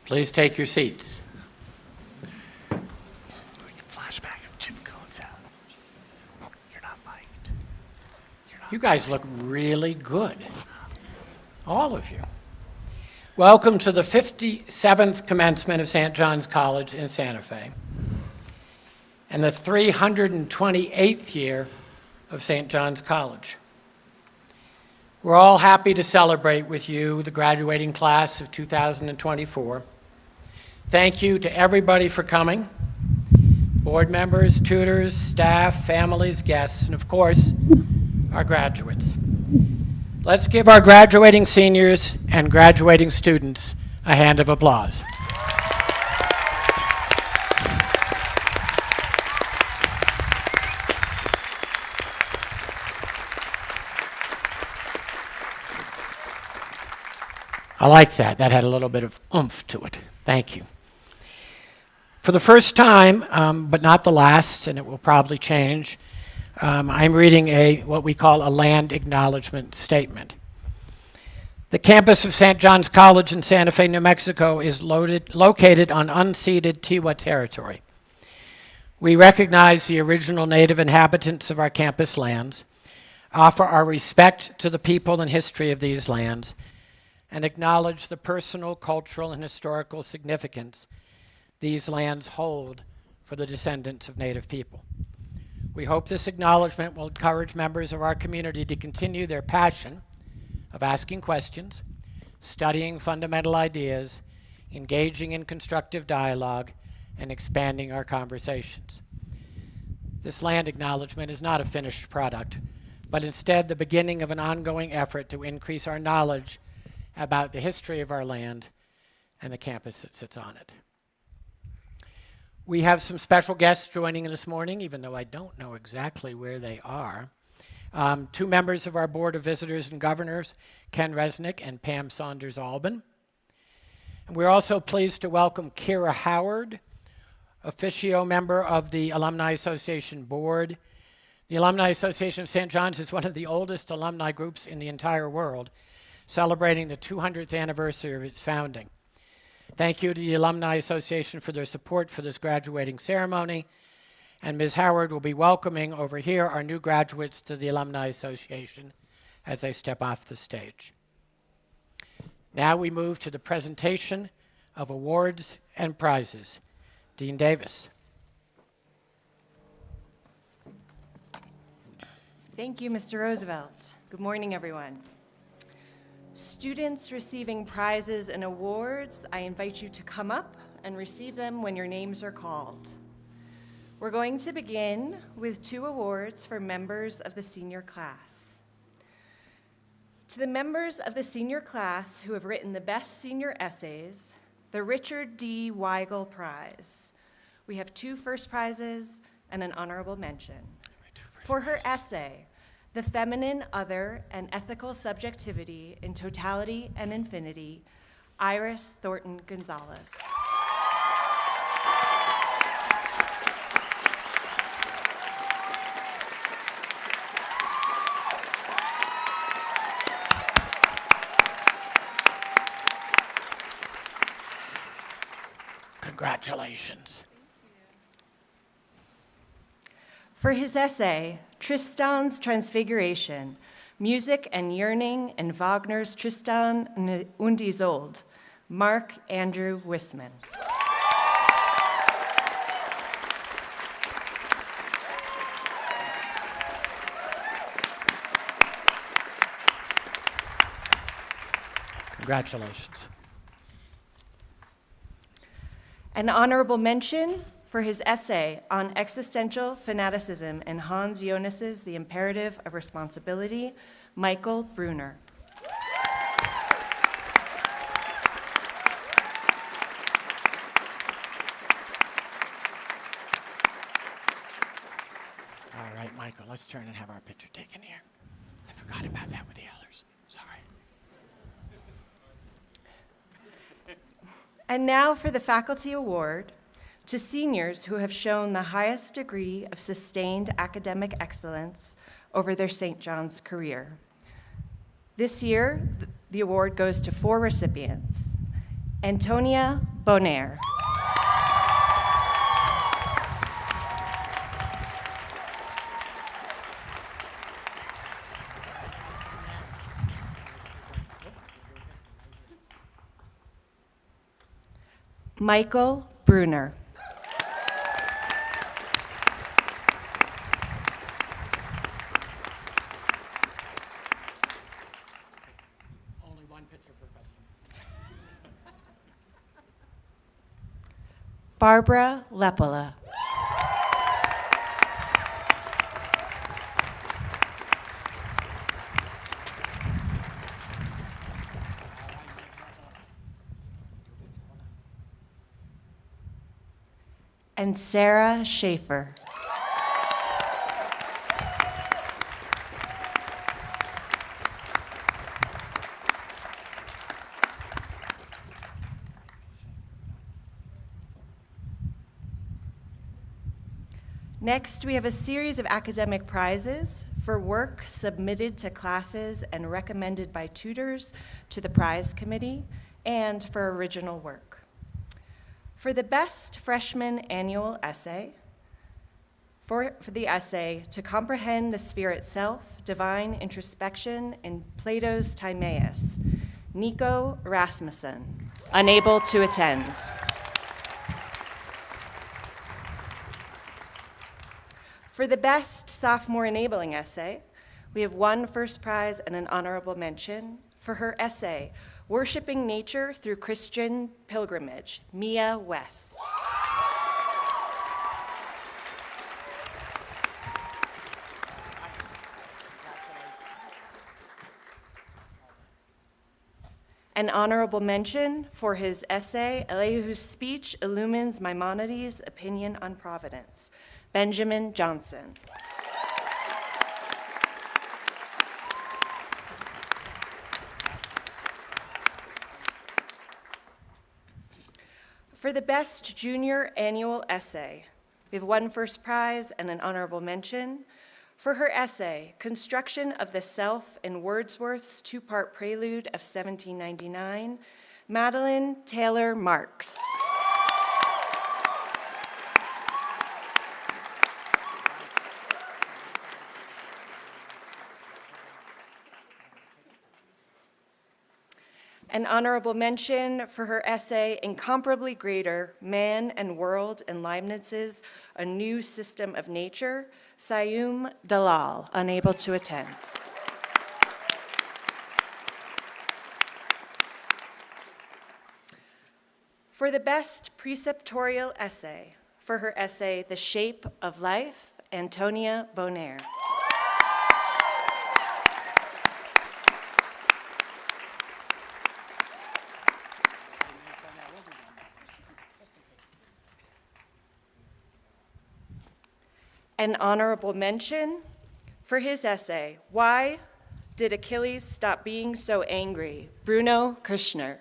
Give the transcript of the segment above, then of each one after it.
Please take your seats. Flashback of Jim Cohen's house. You're not mic'd. You guys look really good. All of you. Welcome to the 57th commencement of St. John's College in Santa Fe and the 328th year of St. John's College. We're all happy to celebrate with you the graduating class of 2024. Thank you to everybody for coming, board members, tutors, staff, families, guests, and of course, our graduates. Let's give our graduating seniors and graduating students a hand of applause. I like that. That had a little bit of oomph to it. Thank you. For the first time, but not the last, and it will probably change, I'm reading what we call a land acknowledgement statement. The campus of St. John's College in Santa Fe, New Mexico is located on unceded Tiwa territory. We recognize the original native inhabitants of our campus lands, offer our respect to the people and history of these lands, and acknowledge the personal, cultural, and historical significance these lands hold for the descendants of Native people. We hope this acknowledgement will encourage members of our community to continue their passion of asking questions, studying fundamental ideas, engaging in constructive dialogue, and expanding our conversations. This land acknowledgement is not a finished product, but instead the beginning of an ongoing effort to increase our knowledge about the history of our land and the campus that sits on it. We have some special guests joining this morning, even though I don't know exactly where they are. Two members of our Board of Visitors and Governors, Ken Resnick and Pam Saunders-Albin. And we're also pleased to welcome Kira Howard, officio member of the Alumni Association Board. The Alumni Association of St. John's is one of the oldest alumni groups in the entire world, celebrating the 200th anniversary of its founding. Thank you to the Alumni Association for their support for this graduating ceremony. And Ms. Howard will be welcoming over here our new graduates to the Alumni Association as they step off the stage. Now we move to the presentation of awards and prizes. Dean Davis. Thank you, Mr. Roosevelt. Good morning, everyone. Students receiving prizes and awards, I invite you to come up and receive them when your names are called. We're going to begin with 2 awards for members of the senior class. To the members of the senior class who have written the best senior essays, the Richard D. Weigel Prize. We have 2 first prizes and an honorable mention. For her essay, The Feminine, Other, and Ethical Subjectivity in Totality and Infinity, Iris Thornton Gonzalez. Congratulations. For his essay, Tristan's Transfiguration, Music and Yearning in Wagner's Tristan und Isolde, Mark Andrew Wisman. Congratulations. An honorable mention for his essay on existential fanaticism in Hans Jonas's The Imperative of Responsibility, Michael Bruner. All right, Michael, let's turn and have our picture taken here. I forgot about that with the others. Sorry. And now for the Faculty Award to seniors who have shown the highest degree of sustained academic excellence over their St. John's career. This year, the award goes to 4 recipients: Antonia Bonaire. Michael Bruner. Only one picture per customer. Barbara Lepola. And Sarah Schaefer. Next, we have a series of academic prizes for work submitted to classes and recommended by tutors to the prize committee, and for original work. For the best freshman annual essay, for the essay To Comprehend the Sphere Itself, Divine Introspection in Plato's Timaeus, Nico Rasmussen, unable to attend. For the best sophomore enabling essay, we have one first prize and an honorable mention for her essay, Worshipping Nature Through Christian Pilgrimage, Mia West. An honorable mention for his essay, Elihu's Speech Illumines Maimonides' Opinion on Providence, Benjamin Johnson. For the best junior annual essay, we have one first prize and an honorable mention for her essay, Construction of the Self in Wordsworth's two-part prelude of 1799, Madeline Taylor Marks. An honorable mention for her essay, Incomparably Greater, Man and World in Leibniz's A New System of Nature, Sayum Dalal, unable to attend. For the best preceptorial essay, for her essay, The Shape of Life, Antonia Bonaire. An honorable mention for his essay, Why Did Achilles Stop Being So Angry? Bruno Kirschner.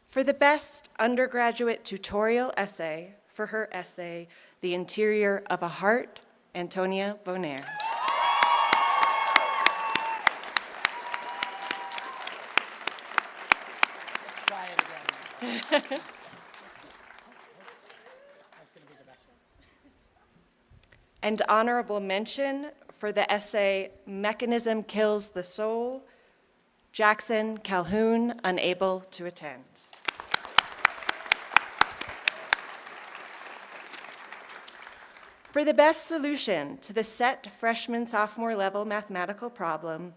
For the best undergraduate tutorial essay, for her essay, The Interior of a Heart, Antonia Bonaire. Let's try it again. That's going to be the best one. And honorable mention for the essay, Mechanism Kills the Soul, Jackson Calhoun, unable to attend. For the best solution to the set freshman-sophomore level mathematical problem,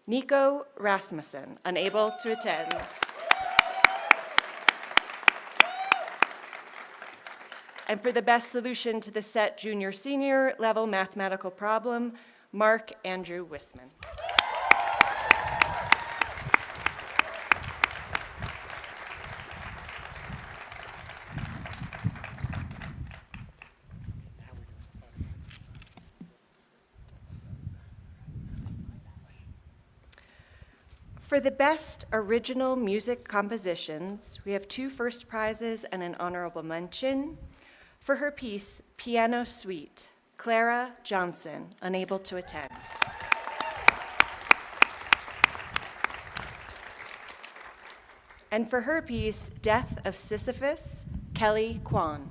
Nico Rasmussen, unable to attend. And for the best solution to the set junior-senior level mathematical problem, Mark Andrew Wisman. For the best original music compositions, we have 2 first prizes and an honorable mention. For her piece, Piano Suite, Clara Johnson, unable to attend. And for her piece, Death of Sisyphus, Kelly Kwan.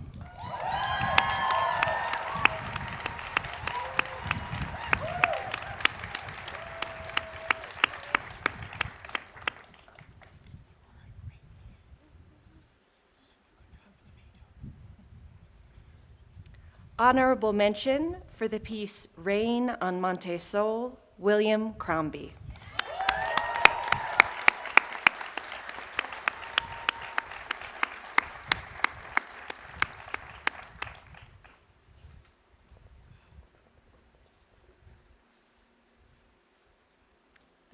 Honorable mention for the piece Rain on Monte Sol, William Crombie.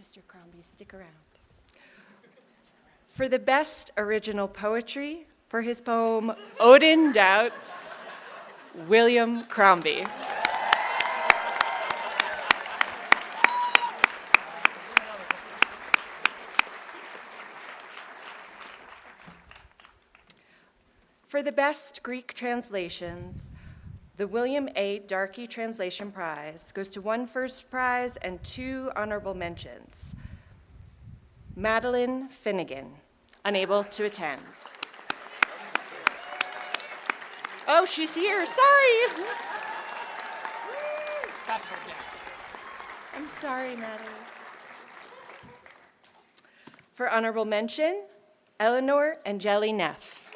Mr. Crombie, stick around. For the best original poetry, for his poem Odin Doubts, William Crombie. For the best Greek translations, the William A. Darkey Translation Prize goes to 1 first prize and 2 honorable mentions. Madeline Finnegan, unable to attend. Oh, she's here, sorry. Special guest. I'm sorry, Madeline. For honorable mention, Eleanor Angeli Neff.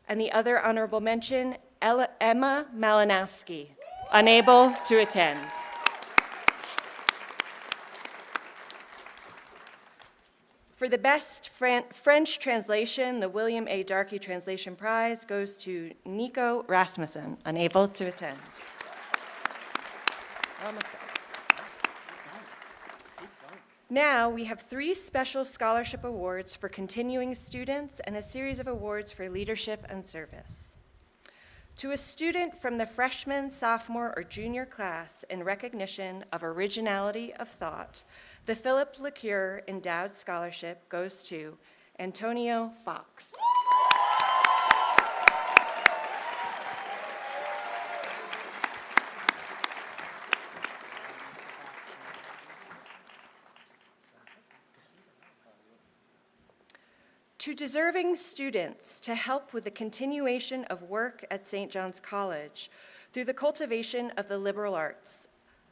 And the other honorable mention, Emma Malinowski, unable to attend. For the best French translation, the William A. Darkey Translation Prize goes to Nico Rasmussen, unable to attend. Almost there. Now, we have 3 special scholarship awards for continuing students and a series of awards for leadership and service. To a student from the freshman, sophomore, or junior class in recognition of originality of thought, the Philip LeCure Endowed Scholarship goes to Antonio Fox. To deserving students to help with the continuation of work at St. John's College through the cultivation of the liberal arts,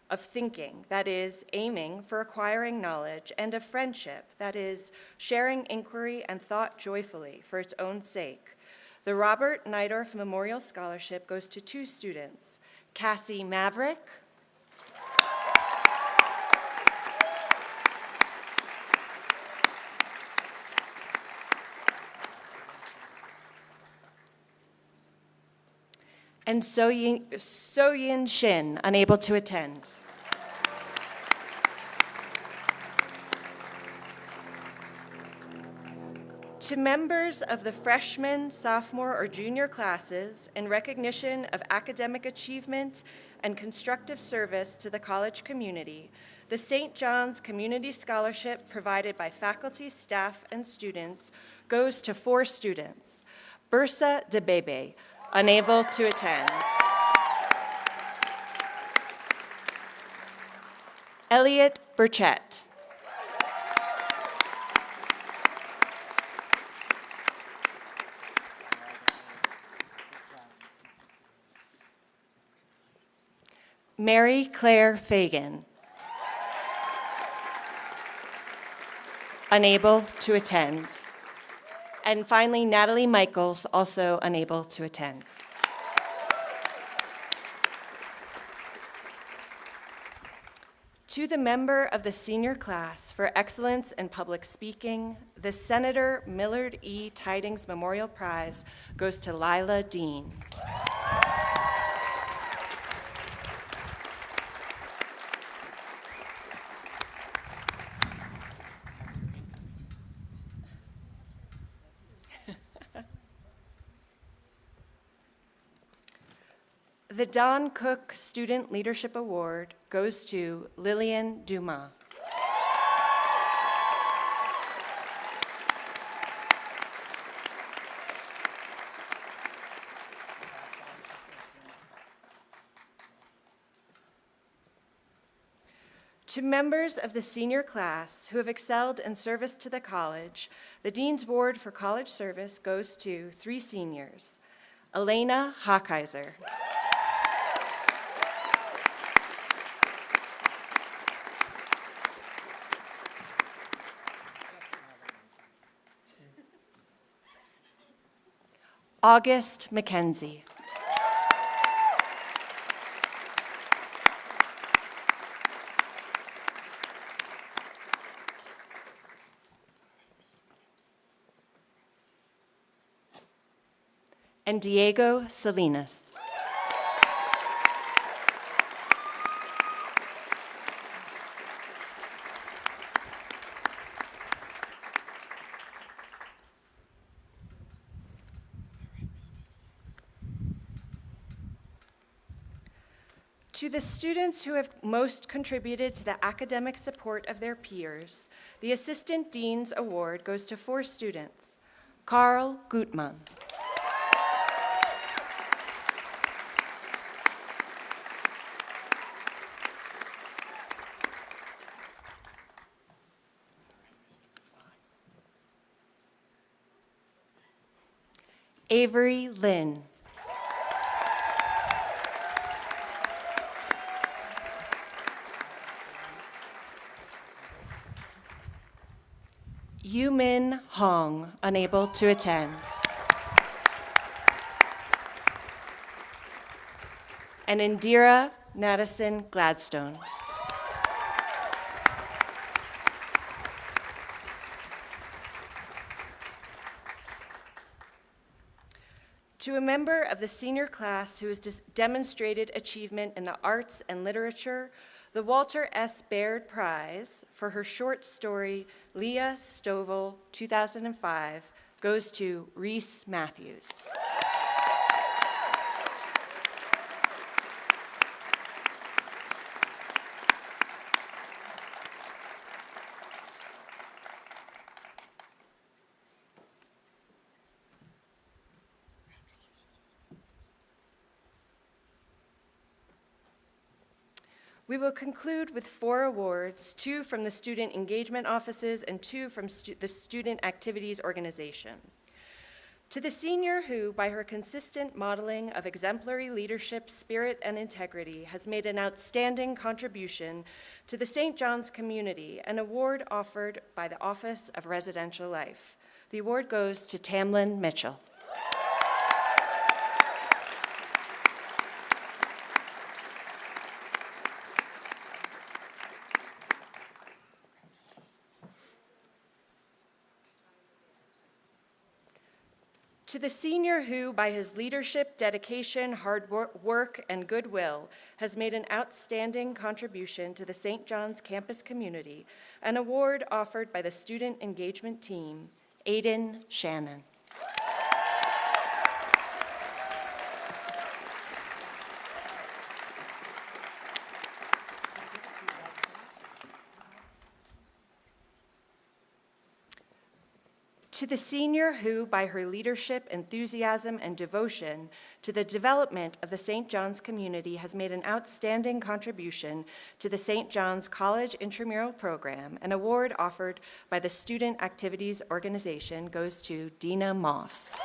of thinking, that is, aiming for acquiring knowledge, and of friendship, that is, sharing inquiry and thought joyfully for its own sake. The Robert Neidorff Memorial Scholarship goes to 2 students, Cassie Maverick and So-Yin Shin, unable to attend. To members of the freshman, sophomore, or junior classes in recognition of academic achievement and constructive service to the college community, the St. John's Community Scholarship provided by faculty, staff, and students goes to 4 students. Bursa DeBebe, unable to attend. Elliot Burchett. Mary Claire Fagan. Unable to attend. And finally, Natalie Michaels, also unable to attend. To the member of the senior class for excellence in public speaking, the Senator Millard E. Tidings Memorial Prize goes to Lila Dean. The Don Cook Student Leadership Award goes to Lillian Dumas. To members of the senior class who have excelled in service to the college, the Dean's Award for College Service goes to 3 seniors. Elena Hawkeiser. August McKenzie. And Diego Salinas. To the students who have most contributed to the academic support of their peers, the Assistant Dean's Award goes to 4 students. Carl Gutmann. Avery Lynn. Yumin Hong, unable to attend. And Indira Madison Gladstone. To a member of the senior class who has demonstrated achievement in the arts and literature, the Walter S. Baird Prize for her short story, Leah Stovall, 2005, goes to Reese Matthews. We will conclude with 4 awards, 2 from the student engagement offices and 2 from the student activities organization. To the senior who, by her consistent modeling of exemplary leadership, spirit, and integrity, has made an outstanding contribution to the St. John's community, an award offered by the Office of Residential Life. The award goes to Tamlin Mitchell. To the senior who, by his leadership, dedication, hard work, and goodwill, has made an outstanding contribution to the St. John's campus community, an award offered by the Student Engagement Team, Aiden Shannon. To the senior who, by her leadership, enthusiasm, and devotion to the development of the St. John's community, has made an outstanding contribution to the St. John's College Intramural Program, an award offered by the Student Activities Organization, goes to Dina Moss.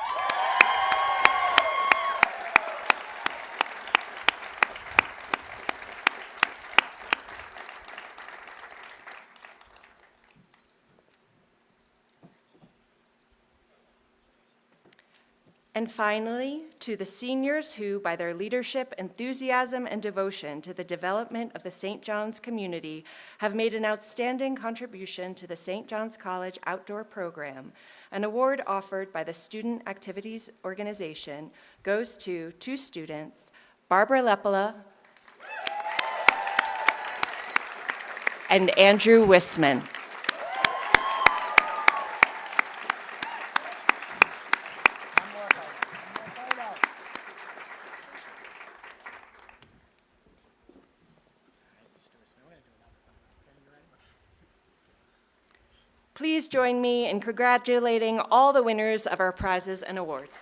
And finally, to the seniors who, by their leadership, enthusiasm, and devotion to the development of the St. John's community, have made an outstanding contribution to the St. John's College Outdoor Program, an award offered by the Student Activities Organization, goes to 2 students, Barbara Lepala and Andrew Wisman. Please join me in congratulating all the winners of our prizes and awards.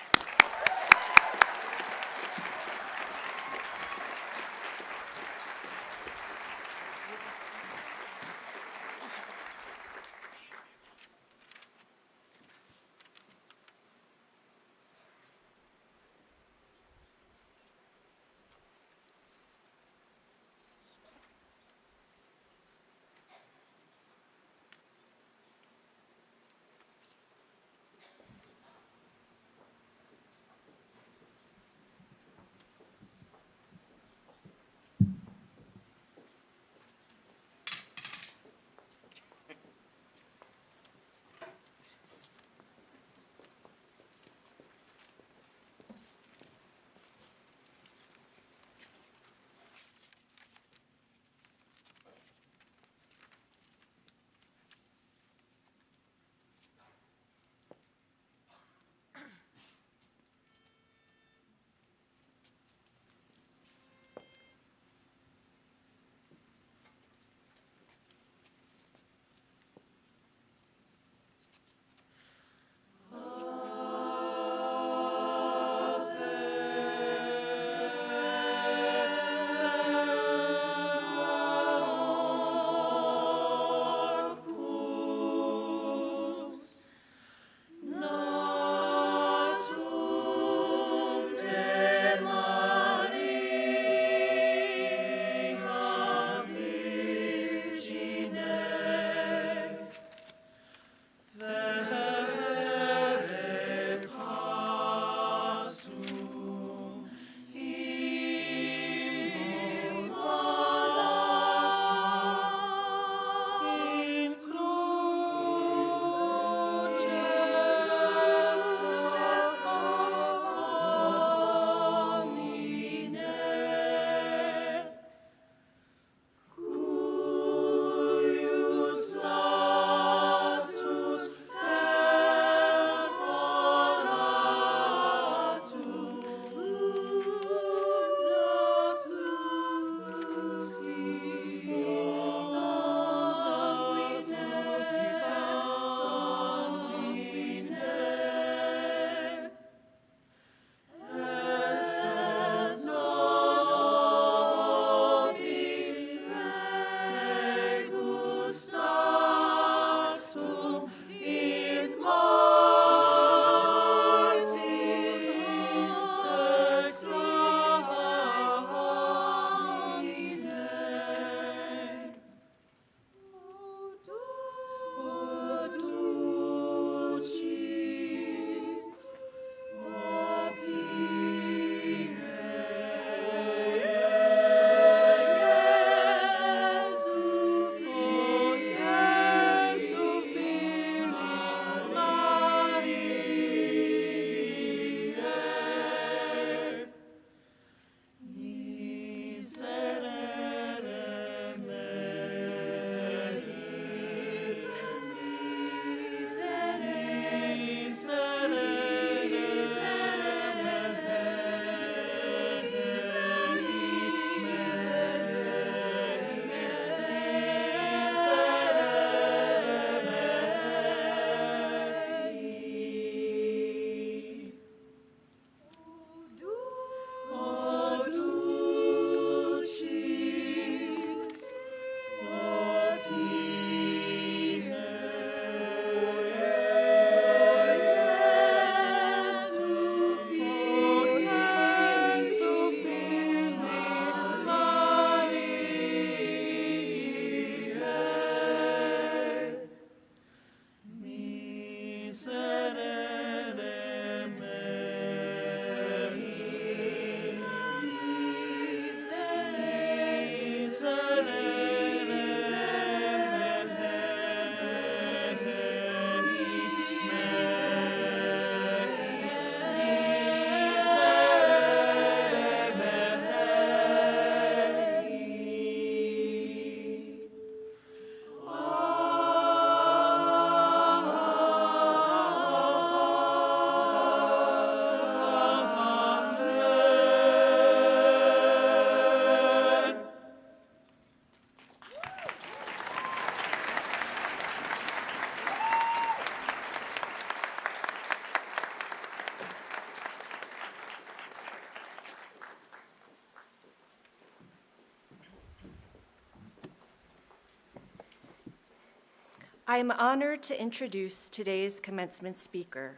I am honored to introduce today's commencement speaker,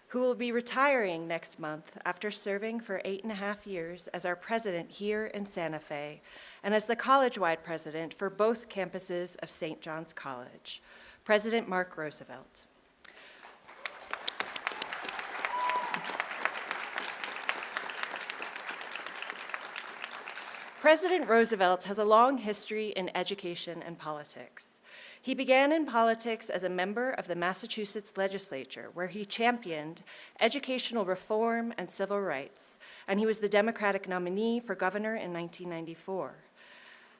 who will be retiring next month after serving for 8.5 years as our president here in Santa Fe and as the college-wide president for both campuses of St. John's College, President Mark Roosevelt. President Roosevelt has a long history in education and politics. He began in politics as a member of the Massachusetts legislature, where he championed educational reform and civil rights, and he was the Democratic nominee for governor in 1994.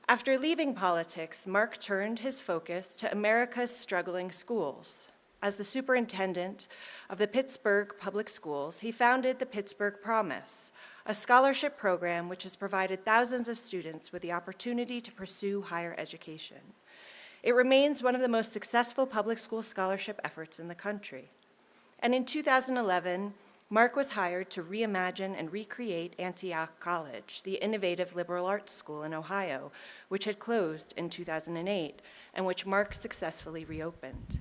After leaving politics, Mark turned his focus to America's struggling schools. As the superintendent of the Pittsburgh Public Schools, he founded the Pittsburgh Promise, a scholarship program which has provided thousands of students with the opportunity to pursue higher education. It remains one of the most successful public school scholarship efforts in the country. And in 2011, Mark was hired to reimagine and recreate Antioch College, the innovative liberal arts school in Ohio, which had closed in 2008 and which Mark successfully reopened.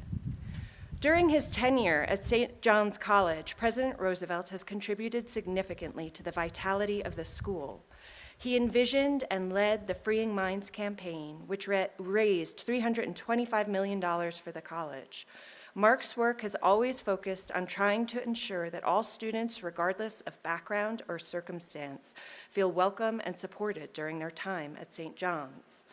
During his tenure at St. John's College, President Roosevelt has contributed significantly to the vitality of the school. He envisioned and led the Freeing Minds campaign, which raised $325 million for the college. Mark's work has always focused on trying to ensure that all students, regardless of background or circumstance, feel welcome and supported during their time at St. John's.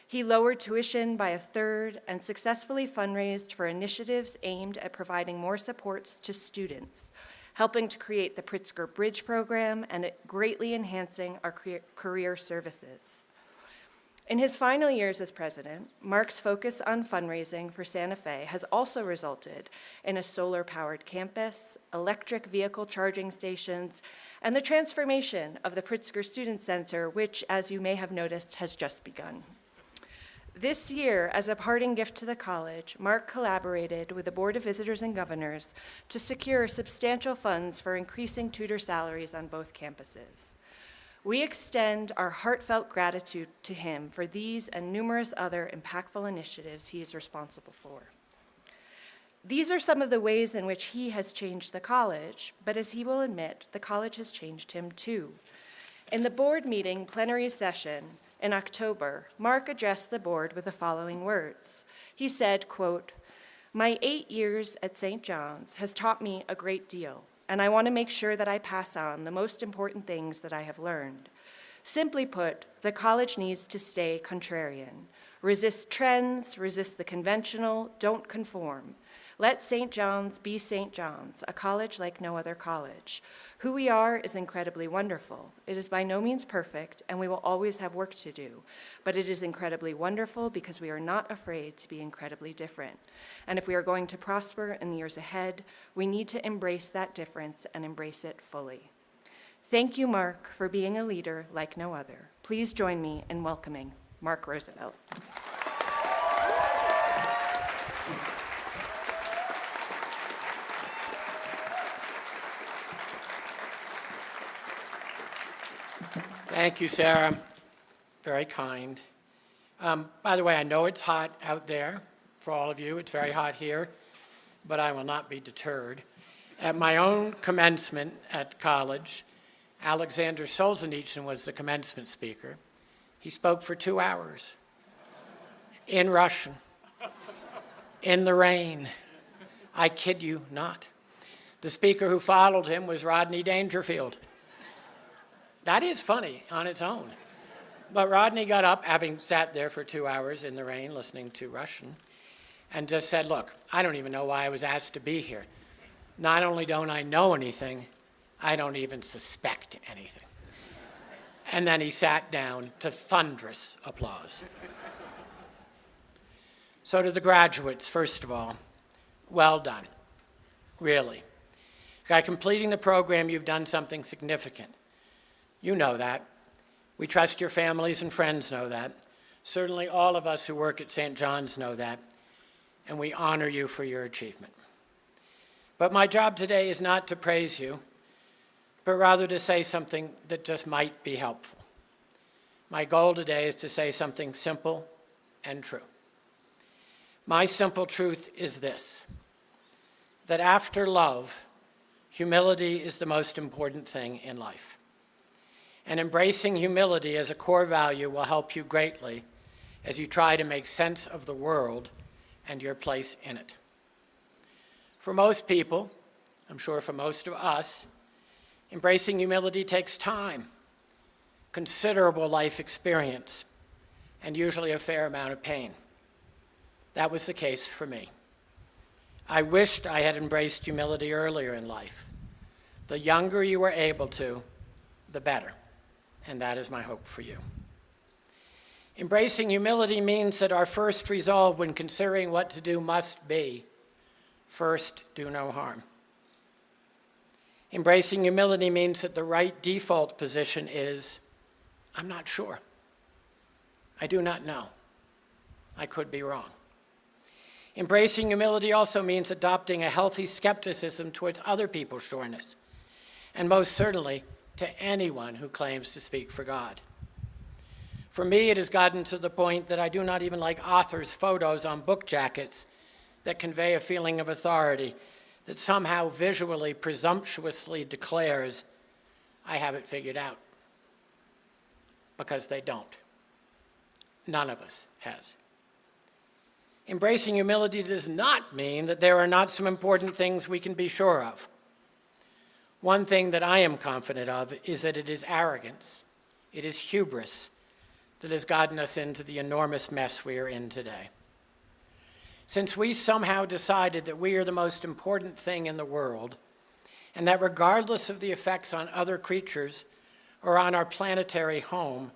He lowered tuition by 1/3 and successfully fundraised for initiatives aimed at providing more supports to students, helping to create the Pritzker Bridge program and greatly enhancing our career services. In his final years as president, Mark's focus on fundraising for Santa Fe has also resulted in a solar-powered campus, electric vehicle charging stations, and the transformation of the Pritzker Student Center, which, as you may have noticed, has just begun. This year, as a parting gift to the college, Mark collaborated with the Board of Visitors and Governors to secure substantial funds for increasing tutor salaries on both campuses. We extend our heartfelt gratitude to him for these and numerous other impactful initiatives he is responsible for. These are some of the ways in which he has changed the college, but as he will admit, the college has changed him too. In the board meeting plenary session, in October, Mark addressed the board with the following words. He said, quote, "My 8 years at St. John's has taught me a great deal, and I want to make sure that I pass on the most important things that I have learned. Simply put, the college needs to stay contrarian. Resist trends, resist the conventional, don't conform. Let St. John's be St. John's, a college like no other college. Who we are is incredibly wonderful. It is by no means perfect, and we will always have work to do. But it is incredibly wonderful because we are not afraid to be incredibly different. And if we are going to prosper in the years ahead, we need to embrace that difference and embrace it fully. Thank you, Mark, for being a leader like no other. Please join me in welcoming Mark Roosevelt." Thank you, Sarah. Very kind. By the way, I know it's hot out there for all of you. It's very hot here, but I will not be deterred. At my own commencement at college, Alexander Solzhenitsyn was the commencement speaker. He spoke for 2 hours in Russian, in the rain. I kid you not. The speaker who followed him was Rodney Dangerfield. That is funny on its own. But Rodney got up, having sat there for 2 hours in the rain listening to Russian, and just said, "Look, I don't even know why I was asked to be here. Not only don't I know anything, I don't even suspect anything." And then he sat down to thunderous applause. So to the graduates, first of all, well done, really. By completing the program, you've done something significant. You know that. We trust your families and friends know that. Certainly all of us who work at St. John's know that, and we honor you for your achievement. But my job today is not to praise you, but rather to say something that just might be helpful. My goal today is to say something simple and true. My simple truth is this, that after love, humility is the most important thing in life. And embracing humility as a core value will help you greatly as you try to make sense of the world and your place in it. For most people, I'm sure for most of us, embracing humility takes time, considerable life experience, and usually a fair amount of pain. That was the case for me. I wished I had embraced humility earlier in life. The younger you are able to, the better, and that is my hope for you. Embracing humility means that our first resolve when considering what to do must be, first, do no harm. Embracing humility means that the right default position is, I'm not sure. I do not know. I could be wrong. Embracing humility also means adopting a healthy skepticism towards other people's sureness, and most certainly to anyone who claims to speak for God. For me, it has gotten to the point that I do not even like authors' photos on book jackets that convey a feeling of authority that somehow visually, presumptuously declares, I have it figured out. Because they don't. None of us has. Embracing humility does not mean that there are not some important things we can be sure of. One thing that I am confident of is that it is arrogance, it is hubris that has gotten us into the enormous mess we are in today. Since we somehow decided that we are the most important thing in the world, and that regardless of the effects on other creatures or on our planetary home,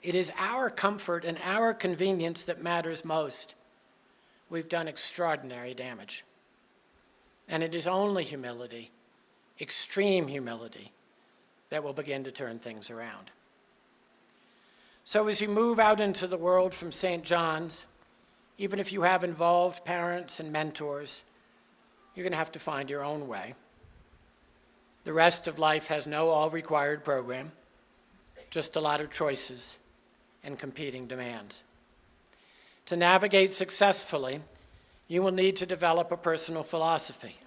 it is our comfort and our convenience that matters most, we've done extraordinary damage. And it is only humility, extreme humility, that will begin to turn things around. So as you move out into the world from St. John's, even if you have involved parents and mentors, you're going to have to find your own way. The rest of life has no all-required program, just a lot of choices and competing demands. To navigate successfully, you will need to develop a personal philosophy,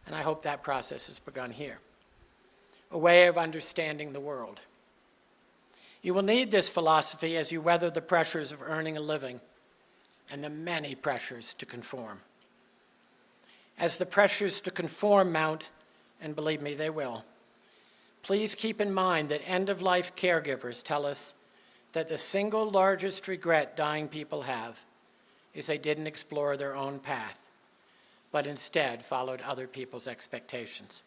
and I hope that process has begun here, a way of understanding the world. You will need this philosophy as you weather the pressures of earning a living and the many pressures to conform. As the pressures to conform mount, and believe me, they will, please keep in mind that end-of-life caregivers tell us that the single largest regret dying people have is they didn't explore their own path, but instead followed other people's expectations.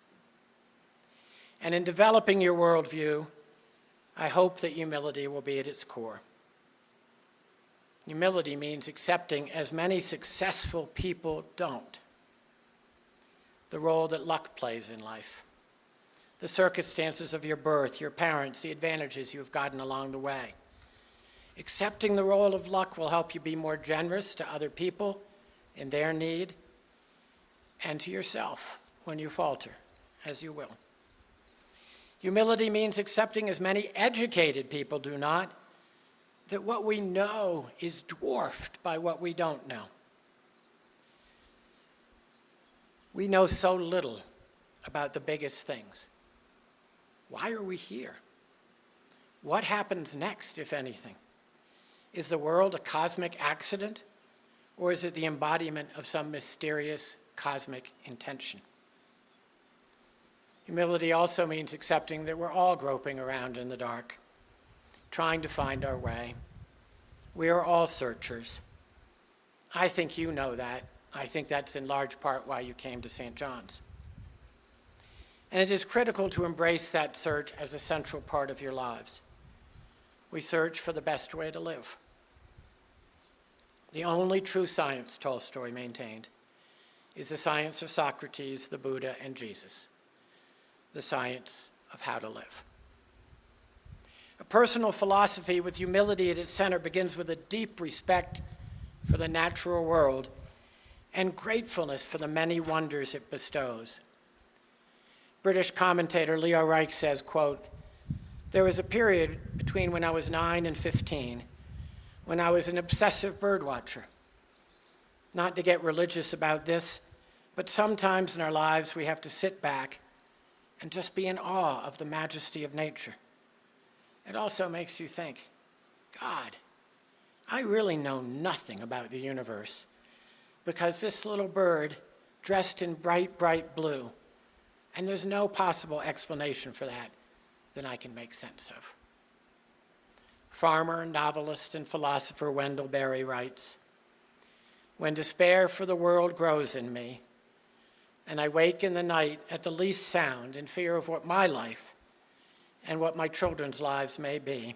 And in developing your worldview, I hope that humility will be at its core. Humility means accepting, as many successful people don't, the role that luck plays in life, the circumstances of your birth, your parents, the advantages you have gotten along the way. Accepting the role of luck will help you be more generous to other people in their need and to yourself when you falter, as you will. Humility means accepting, as many educated people do not, that what we know is dwarfed by what we don't know. We know so little about the biggest things. Why are we here? What happens next, if anything? Is the world a cosmic accident, or is it the embodiment of some mysterious cosmic intention? Humility also means accepting that we're all groping around in the dark, trying to find our way. We are all searchers. I think you know that. I think that's in large part why you came to St. John's. And it is critical to embrace that search as a central part of your lives. We search for the best way to live. The only true science, Tolstoy maintained, is the science of Socrates, the Buddha, and Jesus, the science of how to live. A personal philosophy with humility at its center begins with a deep respect for the natural world and gratefulness for the many wonders it bestows. British commentator Leo Reich says, quote, "There was a period between when I was 9 and 15 when I was an obsessive bird watcher. Not to get religious about this, but sometimes in our lives we have to sit back and just be in awe of the majesty of nature. It also makes you think, God, I really know nothing about the universe because this little bird dressed in bright, bright blue, and there's no possible explanation for that I can make sense of. Farmer, novelist, and philosopher Wendell Berry writes, "When despair for the world grows in me, and I wake in the night at the least sound in fear of what my life and what my children's lives may be,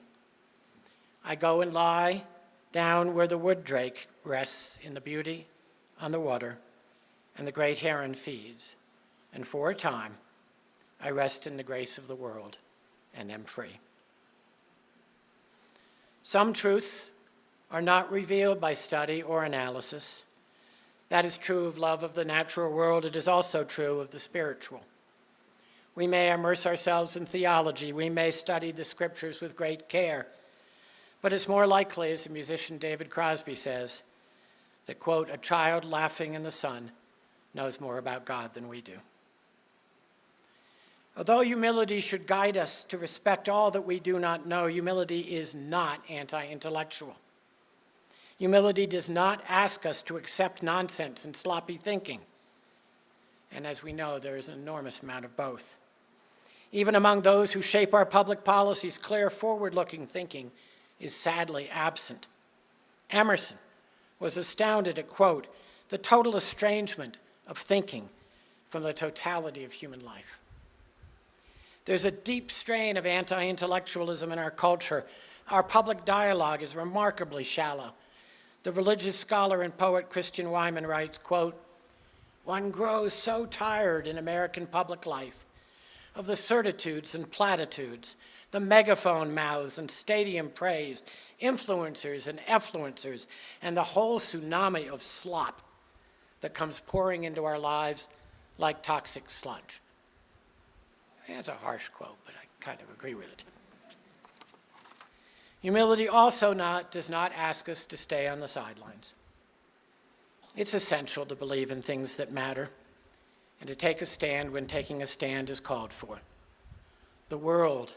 I go and lie down where the wood drake rests in the beauty on the water and the great heron feeds, and for a time I rest in the grace of the world and am free." Some truths are not revealed by study or analysis. That is true of love of the natural world. It is also true of the spiritual. We may immerse ourselves in theology. We may study the scriptures with great care. But it's more likely, as the musician David Crosby says, that, quote, "a child laughing in the sun knows more about God than we do." Although humility should guide us to respect all that we do not know, humility is not anti-intellectual. Humility does not ask us to accept nonsense and sloppy thinking. And as we know, there is an enormous amount of both. Even among those who shape our public policies, clear, forward-looking thinking is sadly absent. Emerson was astounded at, quote, "the total estrangement of thinking from the totality of human life." There's a deep strain of anti-intellectualism in our culture. Our public dialogue is remarkably shallow. The religious scholar and poet Christian Wyman writes, quote, "One grows so tired in American public life of the certitudes and platitudes, the megaphone mouths and stadium praise, influencers and effluencers, and the whole tsunami of slop that comes pouring into our lives like toxic sludge." That's a harsh quote, but I kind of agree with it. Humility also does not ask us to stay on the sidelines. It's essential to believe in things that matter and to take a stand when taking a stand is called for. The world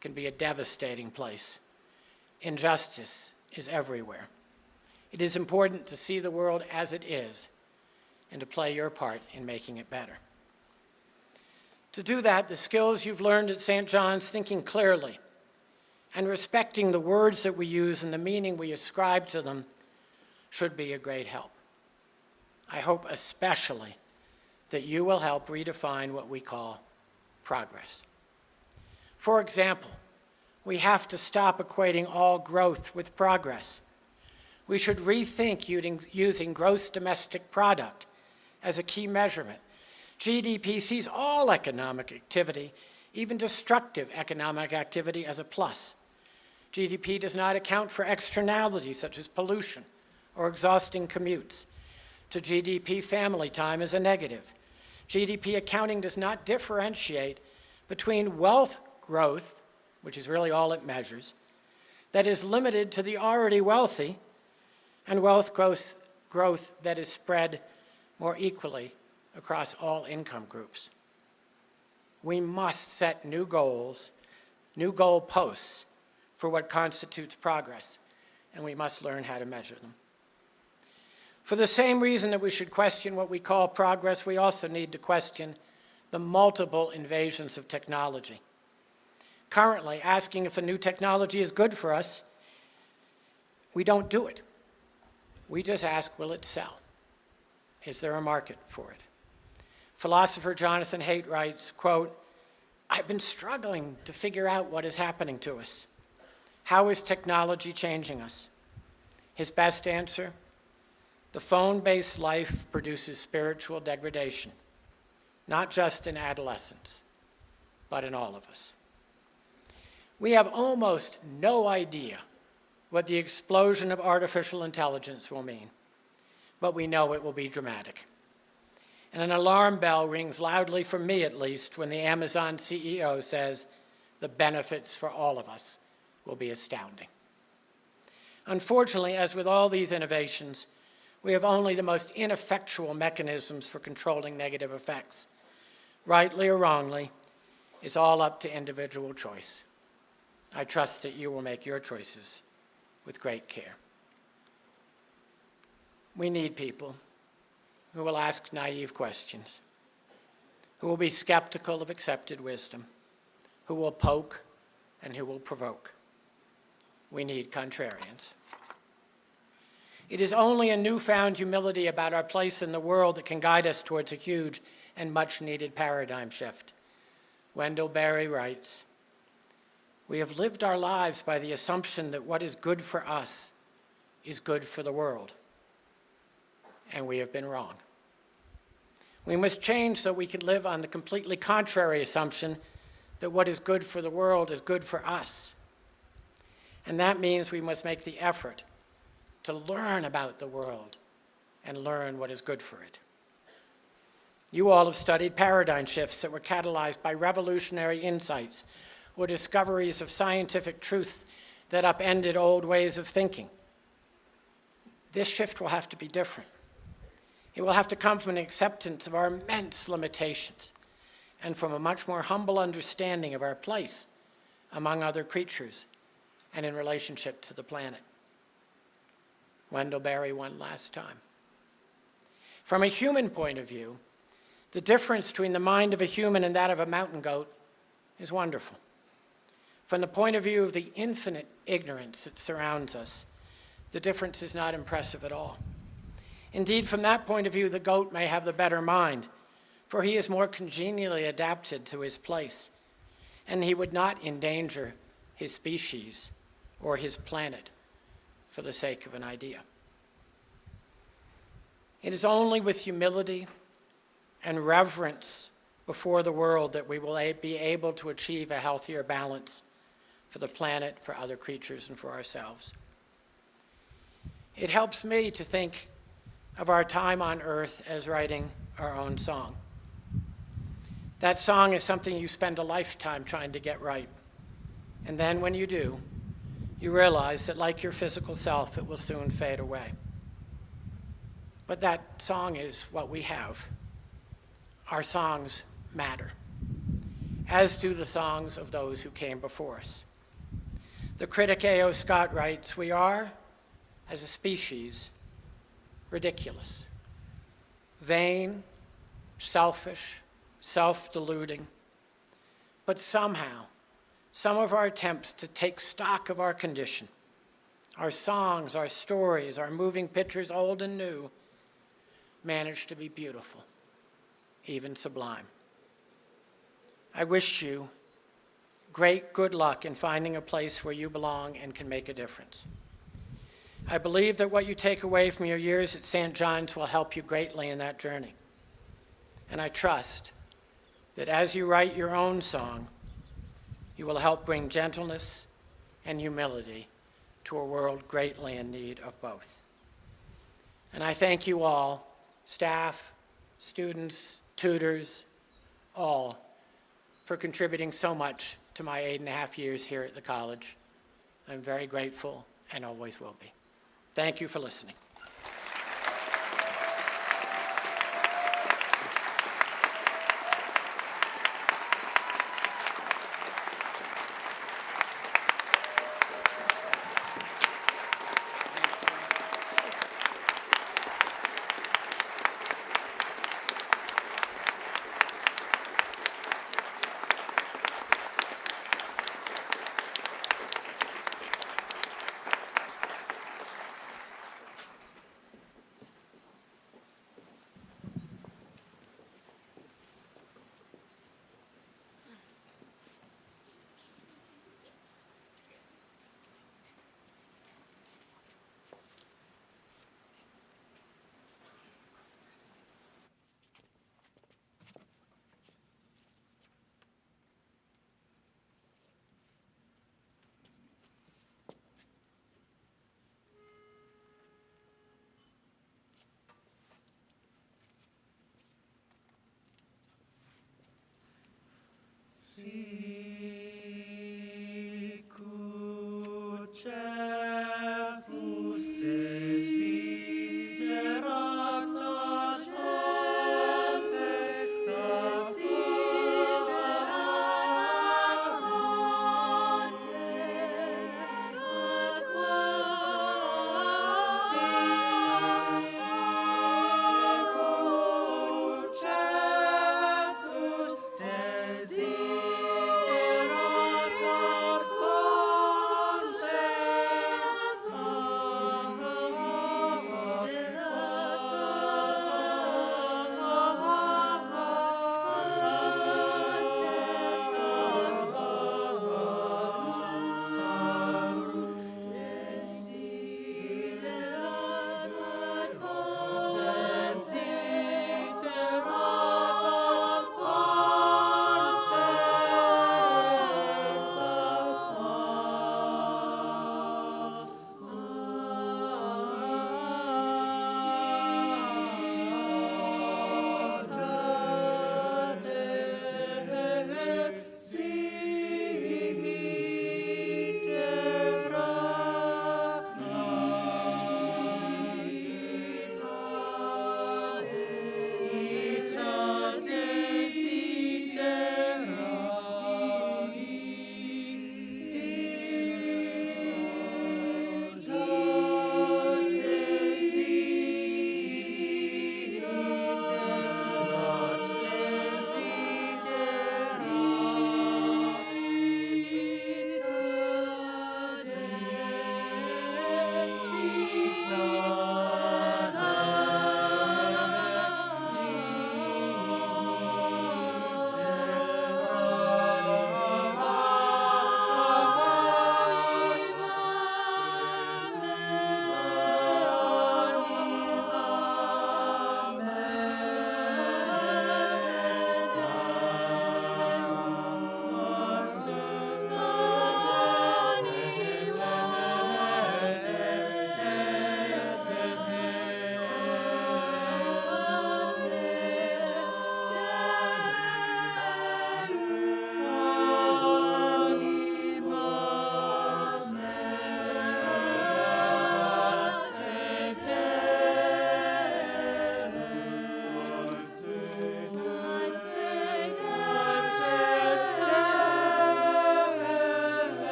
can be a devastating place. Injustice is everywhere. It is important to see the world as it is and to play your part in making it better. To do that, the skills you've learned at St. John's, thinking clearly and respecting the words that we use and the meaning we ascribe to them, should be a great help. I hope especially that you will help redefine what we call progress. For example, we have to stop equating all growth with progress. We should rethink using gross domestic product as a key measurement. GDP sees all economic activity, even destructive economic activity, as a plus. GDP does not account for externalities such as pollution or exhausting commutes. To GDP, family time is a negative. GDP accounting does not differentiate between wealth growth, which is really all it measures, that is limited to the already wealthy, and wealth growth that is spread more equally across all income groups. We must set new goals, new goalposts for what constitutes progress, and we must learn how to measure them. For the same reason that we should question what we call progress, we also need to question the multiple invasions of technology. Currently, asking if a new technology is good for us, we don't do it. We just ask, will it sell? Is there a market for it? Philosopher Jonathan Haidt writes, quote, "I've been struggling to figure out what is happening to us. How is technology changing us?" His best answer, the phone-based life produces spiritual degradation, not just in adolescents, but in all of us. We have almost no idea what the explosion of artificial intelligence will mean, but we know it will be dramatic. And an alarm bell rings loudly, for me at least, when the Amazon CEO says the benefits for all of us will be astounding. Unfortunately, as with all these innovations, We have only the most ineffectual mechanisms for controlling negative effects. Rightly or wrongly, it's all up to individual choice. I trust that you will make your choices with great care. We need people who will ask naive questions, who will be skeptical of accepted wisdom, who will poke and who will provoke. We need contrarians. It is only a newfound humility about our place in the world that can guide us towards a huge and much-needed paradigm shift. Wendell Berry writes, "We have lived our lives by the assumption that what is good for us is good for the world, and we have been wrong. We must change so we can live on the completely contrary assumption that what is good for the world is good for us. And that means we must make the effort to learn about the world and learn what is good for it." You all have studied paradigm shifts that were catalyzed by revolutionary insights or discoveries of scientific truth that upended old ways of thinking. This shift will have to be different. It will have to come from an acceptance of our immense limitations and from a much more humble understanding of our place among other creatures and in relationship to the planet. Wendell Berry one last time. From a human point of view, the difference between the mind of a human and that of a mountain goat is wonderful. From the point of view of the infinite ignorance that surrounds us, the difference is not impressive at all. Indeed, from that point of view, the goat may have the better mind, for he is more congenially adapted to his place, and he would not endanger his species or his planet for the sake of an idea. It is only with humility and reverence before the world that we will be able to achieve a healthier balance for the planet, for other creatures, and for ourselves. It helps me to think of our time on earth as writing our own song. That song is something you spend a lifetime trying to get right. And then when you do, you realize that like your physical self, it will soon fade away. But that song is what we have. Our songs matter, as do the songs of those who came before us. The critic A.O. Scott writes, "We are, as a species, ridiculous, vain, selfish, self-deluding, but somehow, some of our attempts to take stock of our condition, our songs, our stories, our moving pictures, old and new, manage to be beautiful, even sublime." I wish you great good luck in finding a place where you belong and can make a difference. I believe that what you take away from your years at St. John's will help you greatly in that journey. And I trust that as you write your own song, you will help bring gentleness and humility to a world greatly in need of both. And I thank you all, staff, students, tutors, all, for contributing so much to my 8.5 years here at the college. I'm very grateful and always will be. Thank you for listening.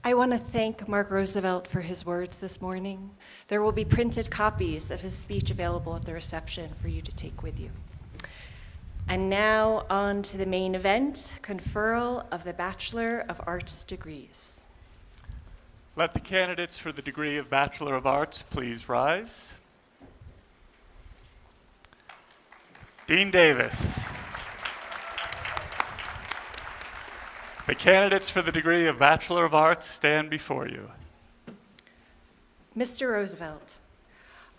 I want to thank Mark Roosevelt for his words this morning. There will be printed copies of his speech available at the reception for you to take with you. And now on to the main event, conferral of the Bachelor of Arts degrees. Let the candidates for the degree of Bachelor of Arts please rise. Dean Davis. The candidates for the degree of Bachelor of Arts stand before you. Mr. Roosevelt,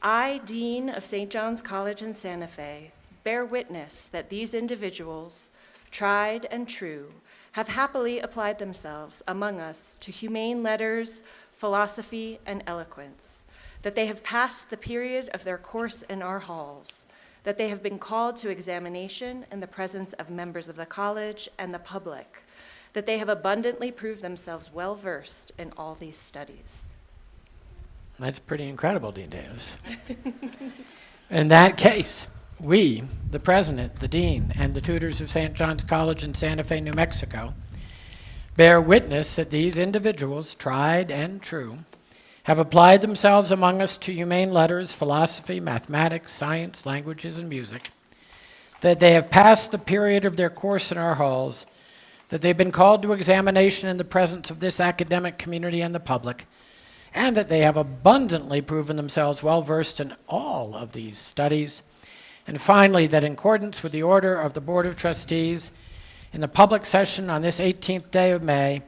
I, Dean of St. John's College in Santa Fe, bear witness that these individuals, tried and true, have happily applied themselves among us to humane letters, philosophy, and eloquence, that they have passed the period of their course in our halls, that they have been called to examination in the presence of members of the college and the public, that they have abundantly proved themselves well-versed in all these studies. That's pretty incredible, Dean Davis. In that case, we, the president, the dean, and the tutors of St. John's College in Santa Fe, New Mexico, bear witness that these individuals, tried and true, have applied themselves among us to humane letters, philosophy, mathematics, science, languages, and music, that they have passed the period of their course in our halls, that they've been called to examination in the presence of this academic community and the public, and that they have abundantly proven themselves well-versed in all of these studies. And finally, that in accordance with the order of the Board of Trustees, in the public session on this 18th day of May,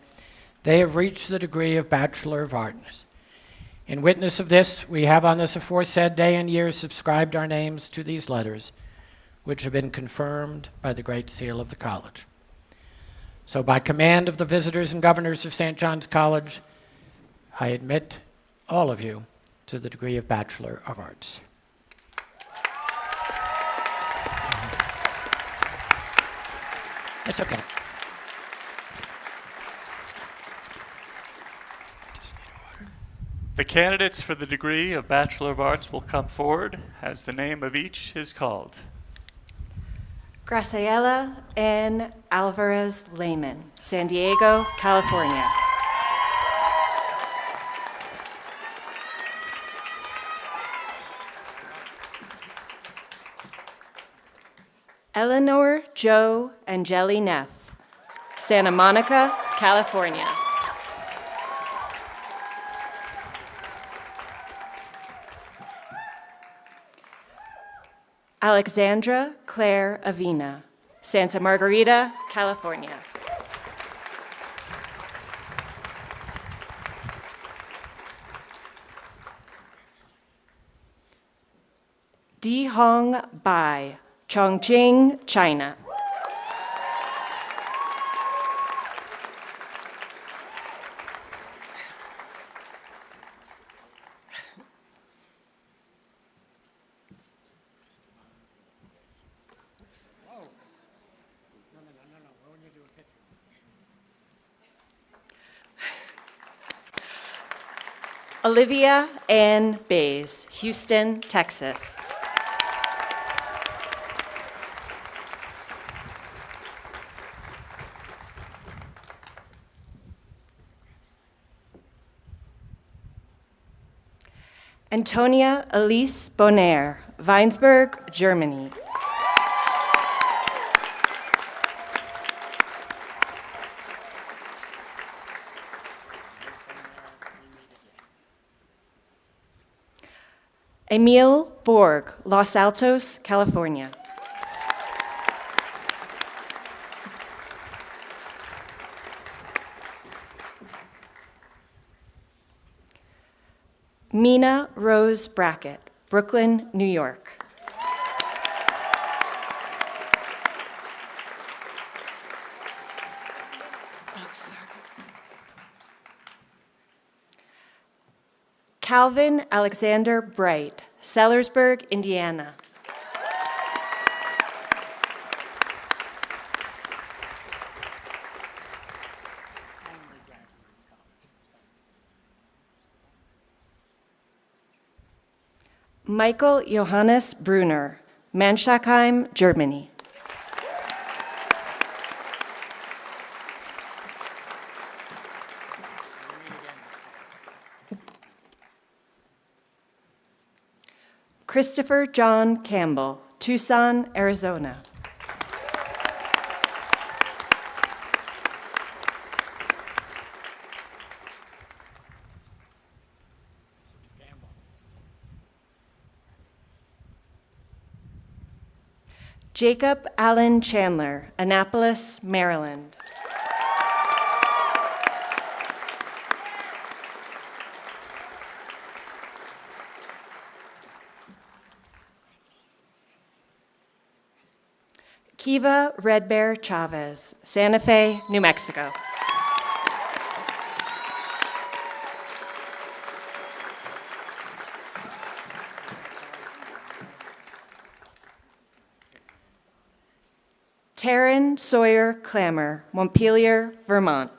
they have reached the degree of Bachelor of Arts. In witness of this, we have on this aforesaid day and year subscribed our names to these letters, which have been confirmed by the Great Seal of the College. So by command of the visitors and governors of St. John's College, I admit all of you to the degree of Bachelor of Arts. It's okay. The candidates for the degree of Bachelor of Arts will come forward as the name of each is called. Graciela N. Alvarez Lehman, San Diego, California. Eleanor Jo Angeli Neff, Santa Monica, California. Alexandra Claire Avina, Santa Margarita, California. Di Hong Bai, Chongqing, China. Olivia Ann Bays, Houston, Texas. Antonia Elise Bonner, Weinsberg, Germany. Emil Borg, Los Altos, California. Mina Rose Brackett, Brooklyn, New York. Calvin Alexander Bright, Sellersburg, Indiana. Michael Johannes Brunner, Mannstein, Germany. Christopher John Campbell, Tucson, Arizona. Jacob Allen Chandler, Annapolis, Maryland. Kiva Red Bear Chavez, Santa Fe, New Mexico. Taryn Sawyer Clammer, Montpelier, Vermont.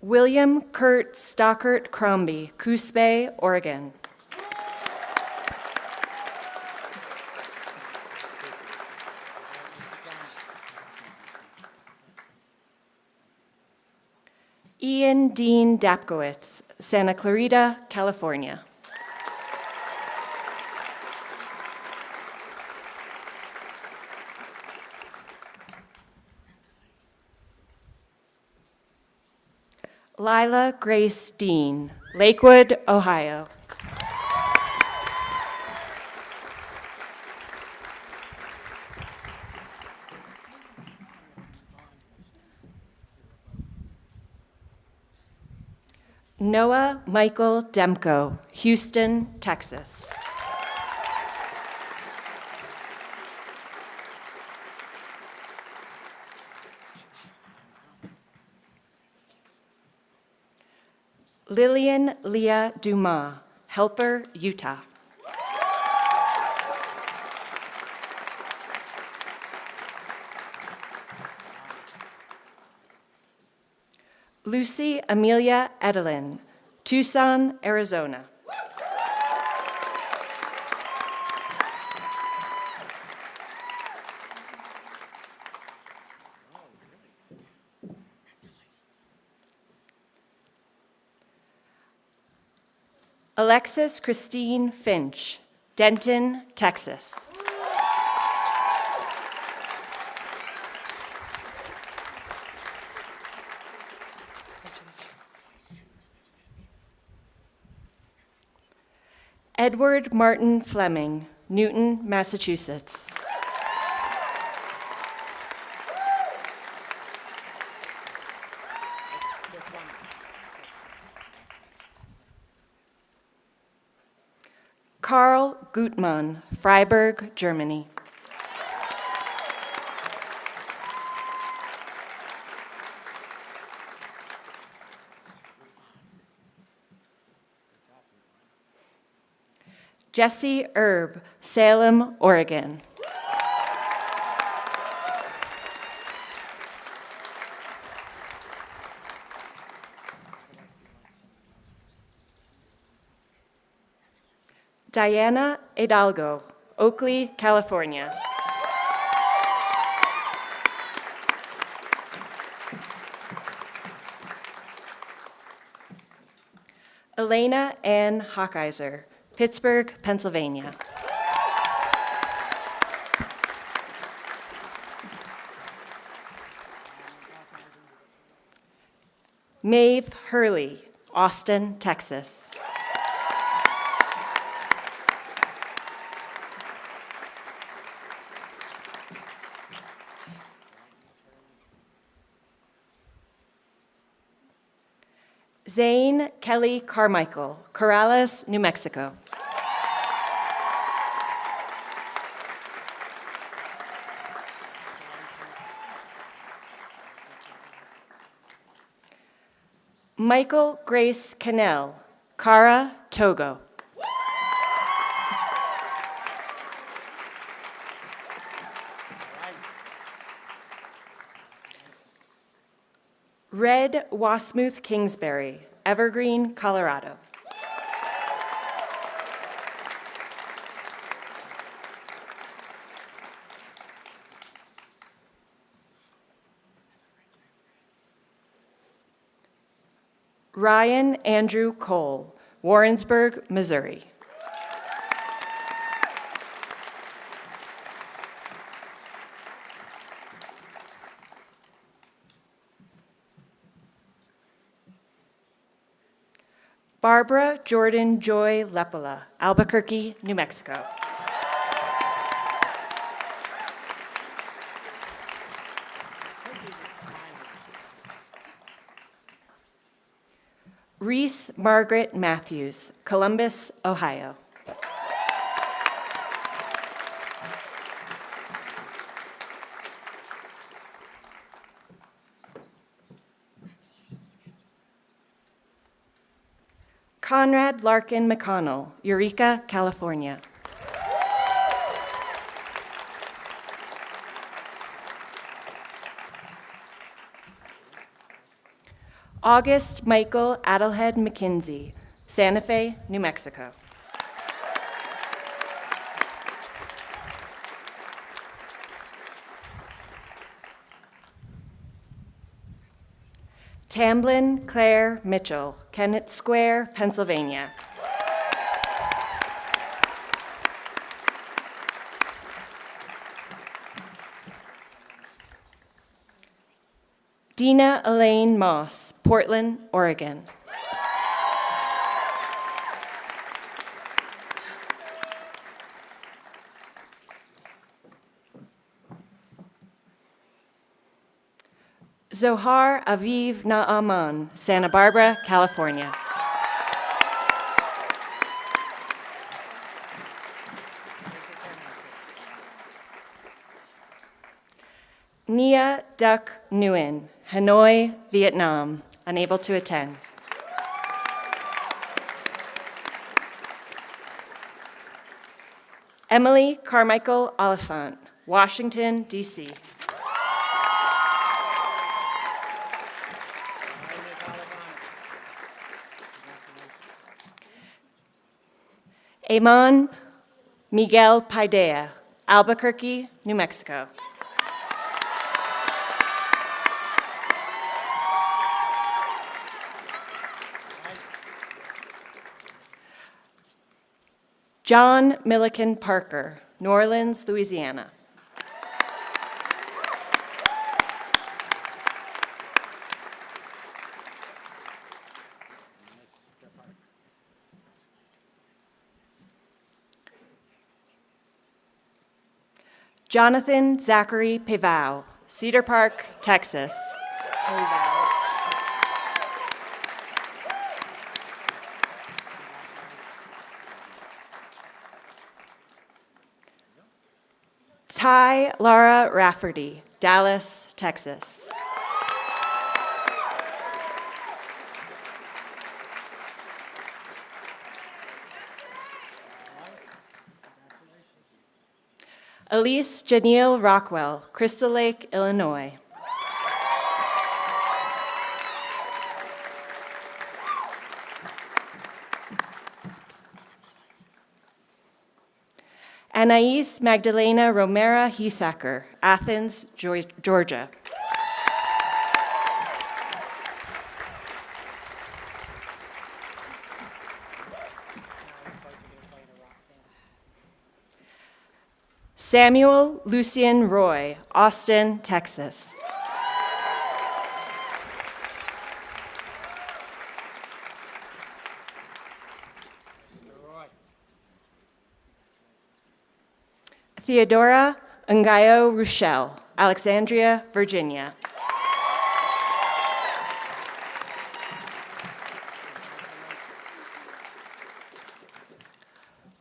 William Kurt Stockert Crombie, Coos Bay, Oregon. Ian Dean Dapkowitz, Santa Clarita, California. Lila Grace Dean, Lakewood, Ohio. Noah Michael Demko, Houston, Texas. Lillian Leah Dumas, Helper, Utah. Lucy Amelia Edelin, Tucson, Arizona. Alexis Christine Finch, Denton, Texas. Edward Martin Fleming, Newton, Massachusetts. Karl Gutmann, Freiburg, Germany. Jesse Erb, Salem, Oregon. Diana Hidalgo, Oakley, California. Elena Ann Hockeiser, Pittsburgh, Pennsylvania. Maeve Hurley, Austin, Texas. Zane Kelly Carmichael, Corrales, New Mexico. Michael Grace Cannell, Kara, Togo. Red Wasmuth Kingsbury, Evergreen, Colorado. Ryan Andrew Cole, Warrensburg, Missouri. Barbara Jordan Joy Lepola, Albuquerque, New Mexico. Reese Margaret Matthews, Columbus, Ohio. Conrad Larkin McConnell, Eureka, California. August Michael Adelhead McKinsey, Santa Fe, New Mexico. Tamblyn Claire Mitchell, Kennett Square, Pennsylvania. Dina Elaine Moss, Portland, Oregon. Zohar Aviv Naaman, Santa Barbara, California. Nia Duc Nguyen, Hanoi, Vietnam, unable to attend. Emily Carmichael Oliphant, Washington, D.C. Amon Miguel Paidea, Albuquerque, New Mexico. John Milliken Parker, New Orleans, Louisiana. Jonathan Zachary Pavao, Cedar Park, Texas. Ty Laura Rafferty, Dallas, Texas. Elise Janelle Rockwell, Crystal Lake, Illinois. Anais Magdalena Romera Hisacker, Athens, Georgia. Samuel Lucien Roy, Austin, Texas. Theodora Ngayo Rochelle, Alexandria, Virginia.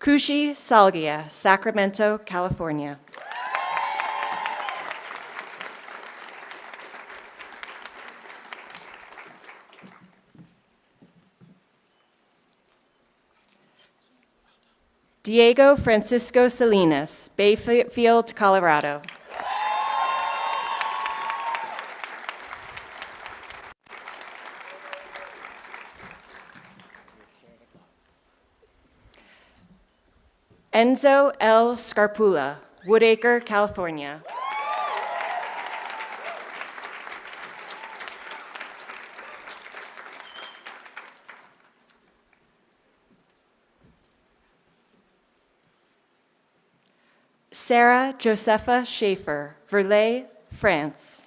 Kushi Salgia, Sacramento, California. Diego Francisco Salinas, Bayfield, Colorado. Enzo L. Scarpula, Woodacre, California. Sarah Josepha Schaefer, Verlet, France.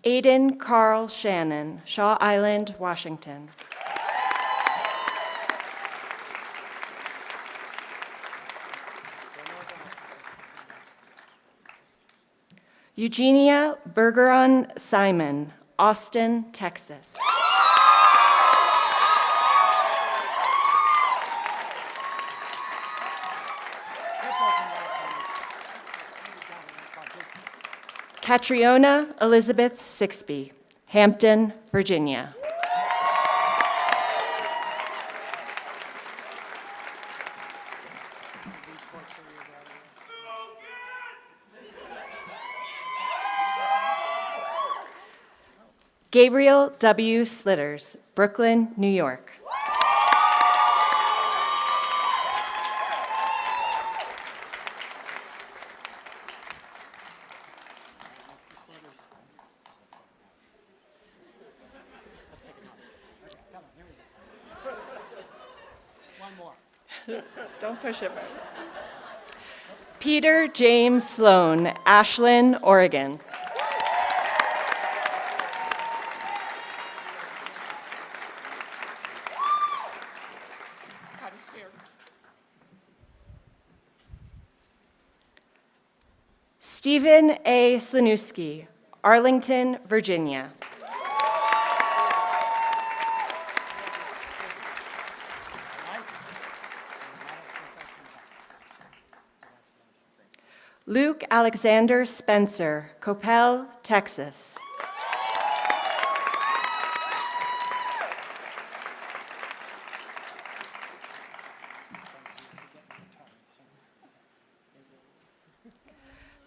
Aiden Carl Shannon, Shaw Island, Washington. Eugenia Bergeron Simon, Austin, Texas. Catriona Elizabeth Sixby, Hampton, Virginia. Gabriel W. Slitters, Brooklyn, New York. Don't push it. Peter James Sloan, Ashland, Oregon. Stephen A. Slanewski, Arlington, Virginia. Luke Alexander Spencer, Coppell, Texas.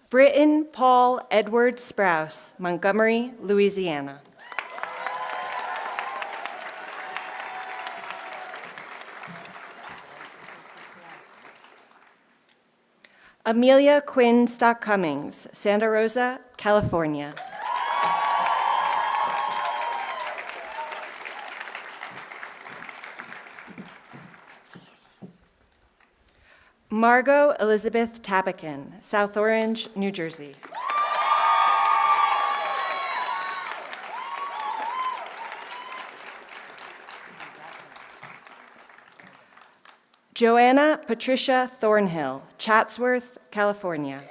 Britton Paul Edward Sprouse, Montgomery, Louisiana. Amelia Quinn Stock Cummings, Santa Rosa, California. Margot Elizabeth Tabakin, South Orange, New Jersey. Joanna Patricia Thornhill, Chatsworth, California.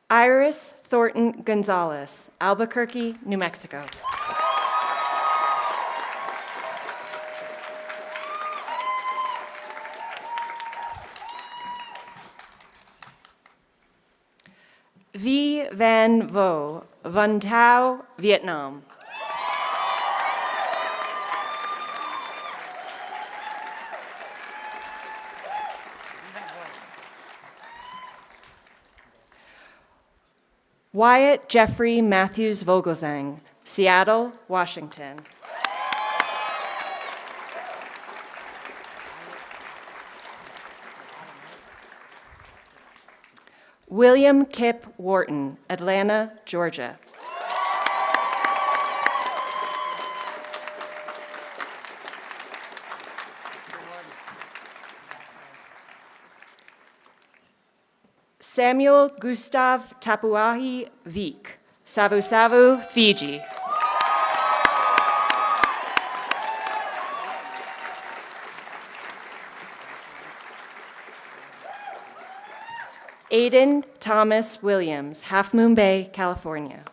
Iris Thornton Gonzalez, Albuquerque, New Mexico. V. Van Vo, Van Thao, Vietnam. Wyatt Jeffrey Matthews Vogelsang, Seattle, Washington. William Kip Wharton, Atlanta, Georgia. Samuel Gustav Tapuahi Veek, Savu Savu, Fiji. Aiden Thomas Williams, Half Moon Bay, California.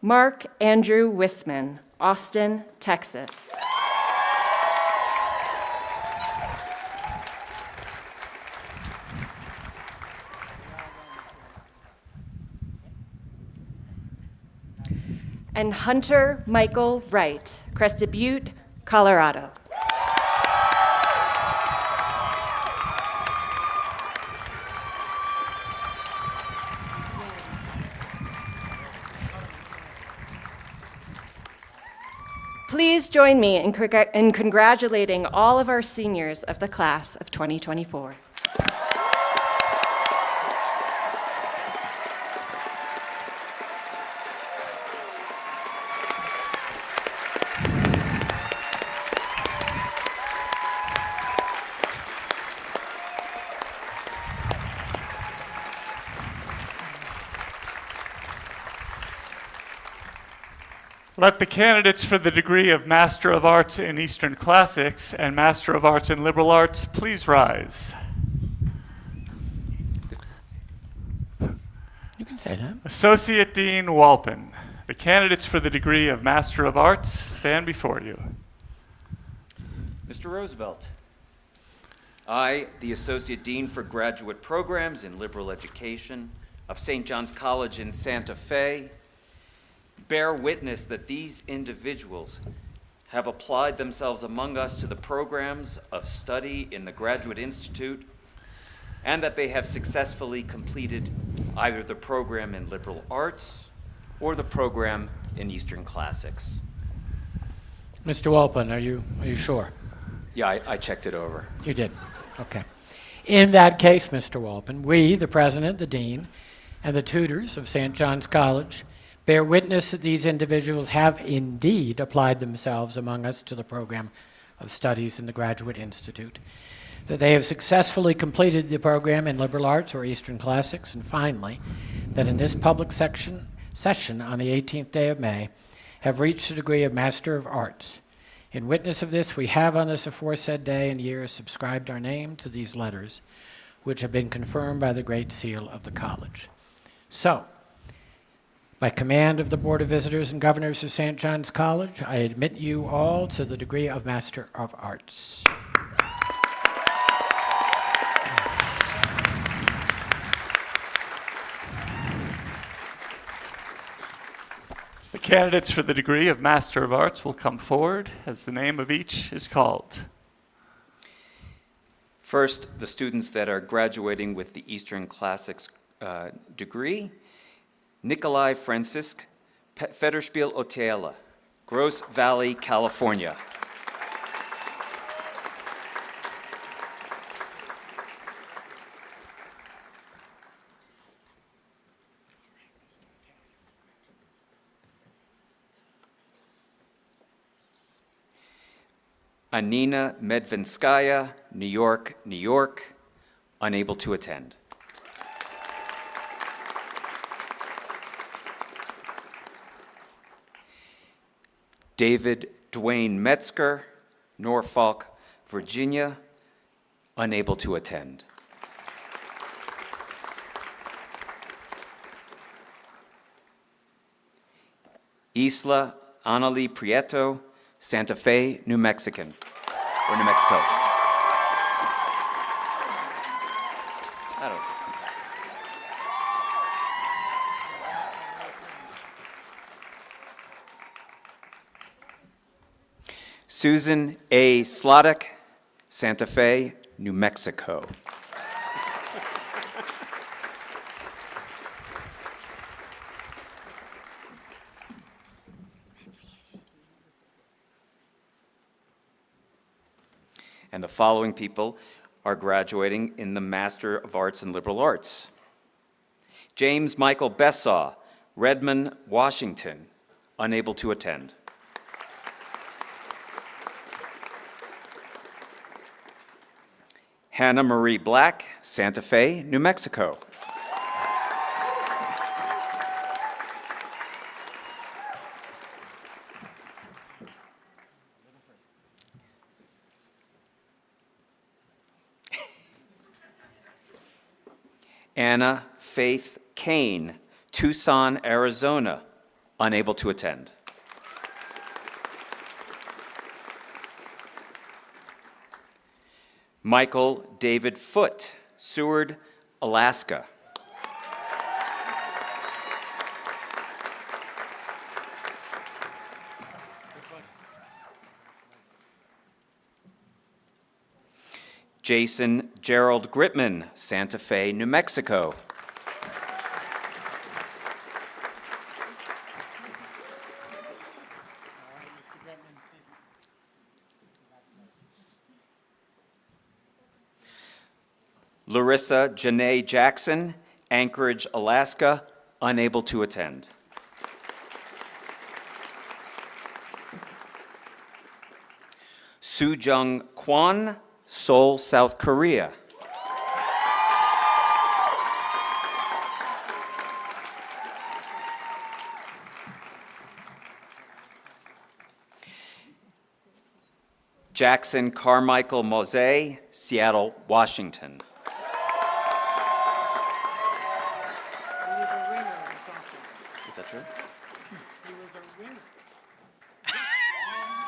Mark Andrew Wisman, Austin, Texas. And Hunter Michael Wright, Crested Butte, Colorado. Please join me in congratulating all of our seniors of the class of 2024. Let the candidates for the degree of Master of Arts in Eastern Classics and Master of Arts in Liberal Arts please rise. You can say that. Associate Dean Walpin, the candidates for the degree of Master of Arts stand before you. Mr. Roosevelt, I, the Associate Dean for Graduate Programs in Liberal Education of St. John's College in Santa Fe, bear witness that these individuals have applied themselves among us to the programs of study in the Graduate Institute, and that they have successfully completed either the program in Liberal Arts or the program in Eastern Classics. Mr. Walpin, are you sure? Yeah, I checked it over. You did. Okay. In that case, Mr. Walpin, we, the president, the dean, and the tutors of St. John's College, bear witness that these individuals have indeed applied themselves among us to the program of studies in the Graduate Institute, that they have successfully completed the program in Liberal Arts or Eastern Classics, and finally, that in this public session on the 18th day of May, have reached the degree of Master of Arts. In witness of this, we have on this aforesaid day and year subscribed our name to these letters, which have been confirmed by the Great Seal of the College. So, by command of the Board of Visitors and Governors of St. John's College, I admit you all to the degree of Master of Arts. The candidates for the degree of Master of Arts will come forward as the name of each is called. First, the students that are graduating with the Eastern Classics degree: Nikolai Francisc Federspiel Otela, Gross Valley, California. Anina Medvinskaya, New York, New York, unable to attend. David Dwayne Metzger, Norfolk, Virginia, unable to attend. Isla Annalie Prieto, Santa Fe, New Mexico. I don't. Susan A. Slodek, Santa Fe, New Mexico. And the following people are graduating in the Master of Arts in Liberal Arts: James Michael Bessaw, Redmond, Washington, unable to attend. Hannah Marie Black, Santa Fe, New Mexico. Anna Faith Kane, Tucson, Arizona, unable to attend. Michael David Foote, Seward, Alaska. Jason Gerald Gritman, Santa Fe, New Mexico. Larissa Janae Jackson, Anchorage, Alaska, unable to attend. Soo-jung Kwon, Seoul, South Korea. Jackson Carmichael Mose, Seattle, Washington. He was a winner in softball. Is that true? He was a winner.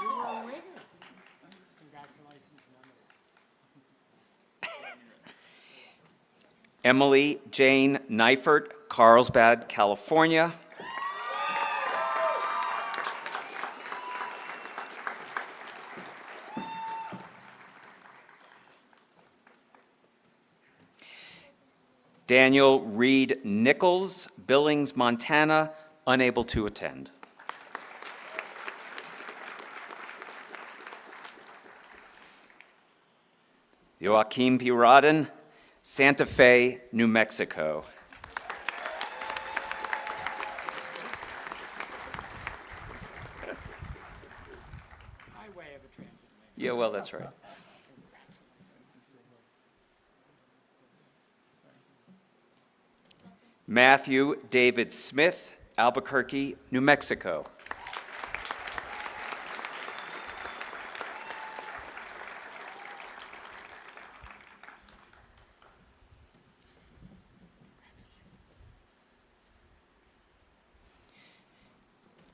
You were a winner. Congratulations, Emily Jane Neifert, Carlsbad, California. Daniel Reed Nichols, Billings, Montana, unable to attend. Joaquim Piraden, Santa Fe, New Mexico. Highway of a transit. Yeah, well, that's right. Matthew David Smith, Albuquerque, New Mexico.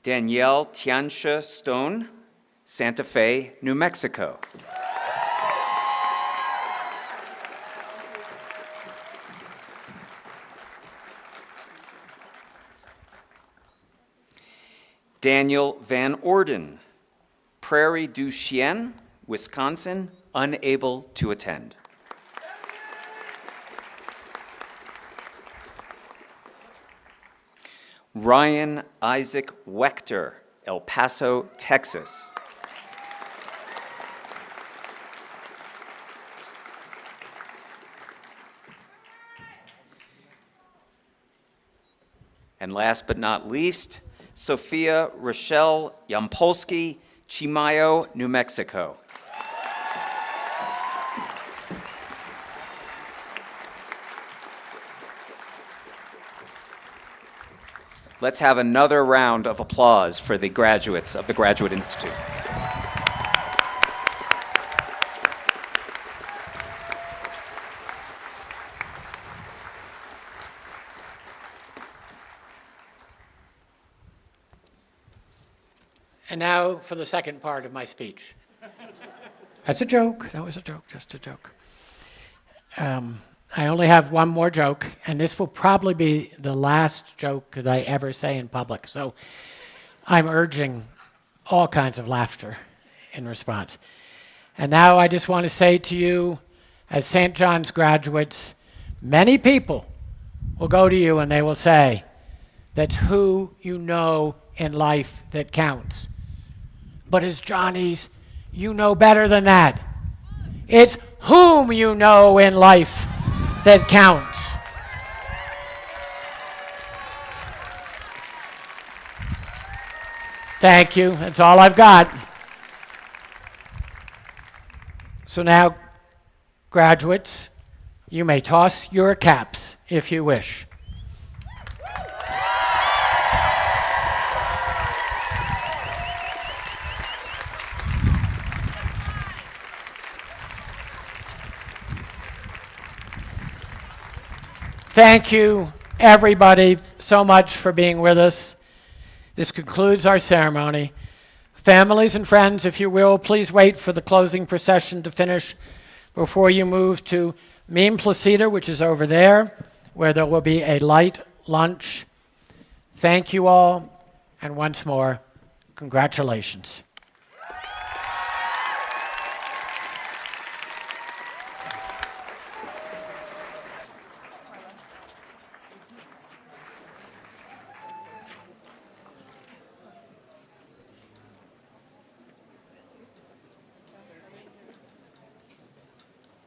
Danielle Tiansha Stone, Santa Fe, New Mexico. Daniel Van Orden, Prairie du Chien, Wisconsin, unable to attend. Ryan Isaac Wechter, El Paso, Texas. And last but not least, Sophia Rochelle Yampolsky, Chimayo, New Mexico. Let's have another round of applause for the graduates of the Graduate Institute. And now for the second part of my speech. That's a joke. That was a joke, just a joke. I only have one more joke, and this will probably be the last joke that I ever say in public. So I'm urging all kinds of laughter in response. And now I just want to say to you, as St. John's graduates, many people will go to you and they will say, that's who you know in life that counts. But as Johnnies, you know better than that. It's whom you know in life that counts. Thank you. That's all I've got. So now, graduates, you may toss your caps if you wish. Thank you, everybody, so much for being with us. This concludes our ceremony. Families and friends, if you will, please wait for the closing procession to finish before you move to Meme Placida, which is over there, where there will be a light lunch. Thank you all, and once more, congratulations.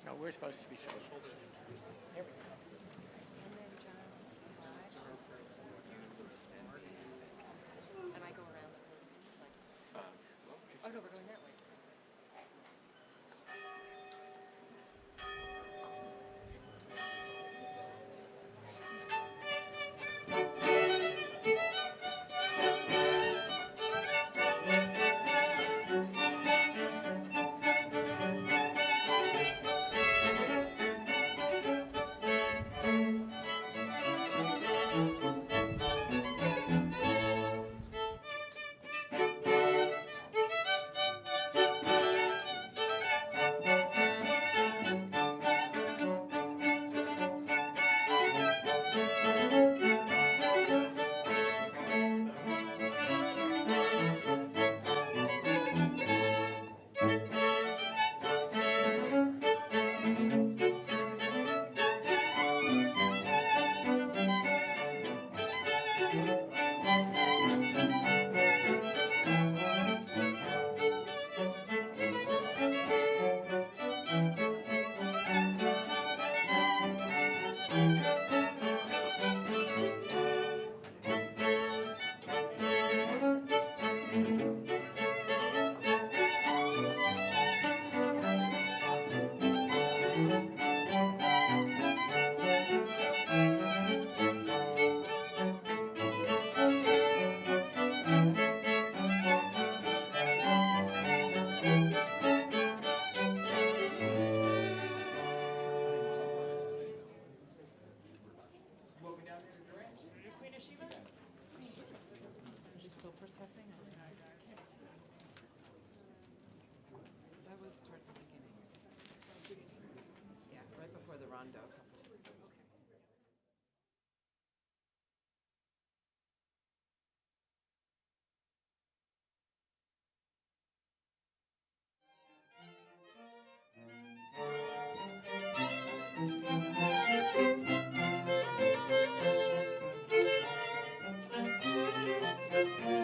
No, we're supposed to be shoulders. And I go around the room, like, oh no, we're going that way. Still processing? That was towards the beginning. Yeah, right before the rondo. Thank you.